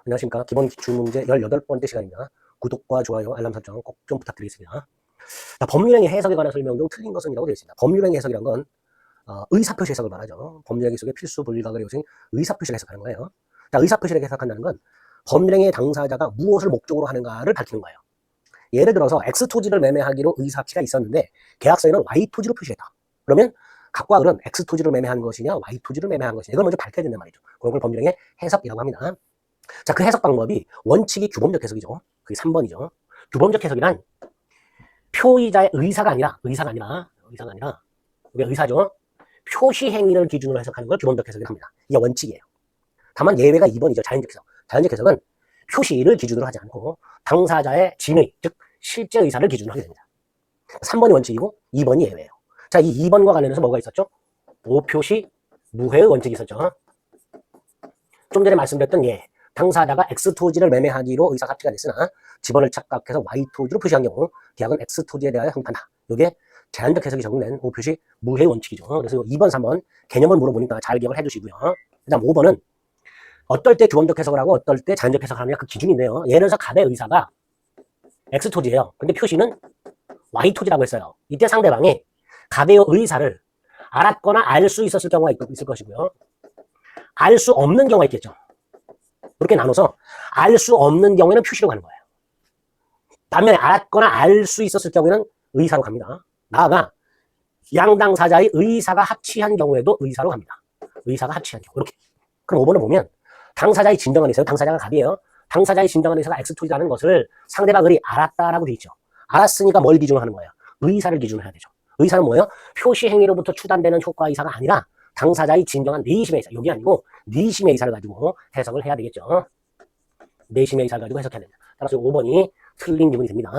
안녕하십니까. 기본 기출문제 18번째 시간입니다. 구독과 좋아요, 알람 설정 꼭 좀 부탁드리겠습니다. 자, 법률행위 해석에 관한 설명 중 틀린 것은 이라고 되어 있습니다. 법률행위 해석이란 건 의사표시 해석을 말하죠. 법률행위 속의 필수 불가결의 요소인 의사표시를 해석하는 거예요. 자, 의사표시를 해석한다는 건 법률행위의 당사자가 무엇을 목적으로 하는가를 밝히는 거예요. 예를 들어서 X토지를 매매하기로 의사합치가 있었는데 계약서에는 Y토지로 표시했다. 그러면 각과 을은 X토지를 매매한 것이냐 Y토지를 매매한 것이냐 이걸 먼저 밝혀야 된단 말이죠. 그런 걸 법률행위 해석이라고 합니다. 자, 그 해석 방법이 원칙이 규범적 해석이죠. 그게 3번이죠. 규범적 해석이란 표의자의 의사가 아니라 이게 의사죠. 표시 행위를 기준으로 해석하는 걸 규범적 해석이라고 합니다. 이게 원칙이에요. 다만 예외가 2번이죠. 자연적 해석. 자연적 해석은 표시를 기준으로 하지 않고 당사자의 진의, 즉 실제 의사를 기준으로 하게 됩니다. 3번이 원칙이고 2번이 예외예요. 자, 이 2번과 관련해서 뭐가 있었죠? 오표시 무회의 원칙이 있었죠. 좀 전에 말씀드렸던 당사자가 X토지를 매매하기로 의사합치가 됐으나 지번을 착각해서 Y토지로 표시한 경우 계약은 X토지에 대하여 형판다. 이게 제한적 해석이 적용된 오표시 무회의 원칙이죠. 그래서 2번, 3번 개념을 물어보니까 잘 기억을 해주시고요. 그 다음 5번은 어떨 때 규범적 해석을 하고 어떨 때 제한적 해석을 하느냐 그 기준인데요. 예를 들어서 갑의 의사가 X토지예요. 근데 표시는 Y토지라고 했어요. 이때 상대방이 갑의 의사를 알았거나 알 수 있었을 경우가 있을 것이고요. 알 수 없는 경우가 있겠죠. 그렇게 나눠서 알 수 없는 경우에는 표시로 가는 거예요. 반면에 알았거나 알 수 있었을 경우에는 의사로 갑니다. 나아가 양당사자의 의사가 합치한 경우에도 의사로 갑니다. 의사가 합치한 경우 이렇게. 그럼 5번을 보면 당사자의 진정한 의사요. 당사자가 갑이에요. 당사자의 진정한 의사가 X토지라는 것을 상대방 을이 알았다라고 돼 있죠. 알았으니까 뭘 기준으로 하는 거예요? 의사를 기준으로 해야 되죠. 의사는 뭐예요? 표시 행위로부터 추단되는 효과 의사가 아니라 당사자의 진정한 내심의 의사, 여기 아니고 내심의 의사를 가지고 해석을 해야 되겠죠. 내심의 의사를 가지고 해석해야 됩니다. 따라서 5번이 틀린 부분이 됩니다.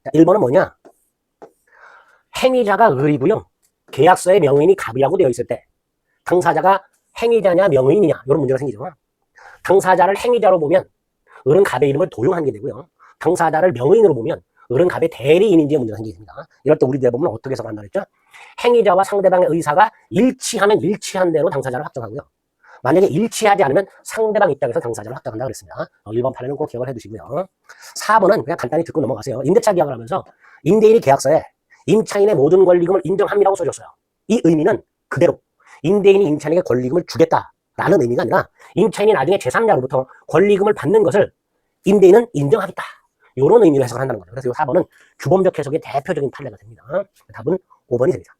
자, 1번은 뭐냐? 행위자가 을이고요. 계약서에 명의인이 갑이라고 되어 있을 때 당사자가 행위자냐 명의인이냐 이런 문제가 생기죠. 당사자를 행위자로 보면 을은 갑의 이름을 도용한 게 되고요. 당사자를 명의인으로 보면 을은 갑의 대리인인지의 문제가 생깁니다. 이럴 때 우리 대법원은 어떻게 해석한다 그랬죠? 행위자와 상대방의 의사가 일치하면 일치한 대로 당사자를 확정하고요. 만약에 일치하지 않으면 상대방 입장에서 당사자를 확정한다고 그랬습니다. 1번 판례는 꼭 기억을 해두시고요. 4번은 그냥 간단히 듣고 넘어가세요. 임대차 계약을 하면서 임대인이 계약서에 임차인의 모든 권리금을 인정함이라고 써줬어요. 이 의미는 그대로 임대인이 임차인에게 권리금을 주겠다라는 의미가 아니라 임차인이 나중에 제3자로부터 권리금을 받는 것을 임대인은 인정하겠다. 이런 의미로 해석을 한다는 거죠. 그래서 이 4번은 규범적 해석의 대표적인 판례가 됩니다. 답은 5번이 됩니다.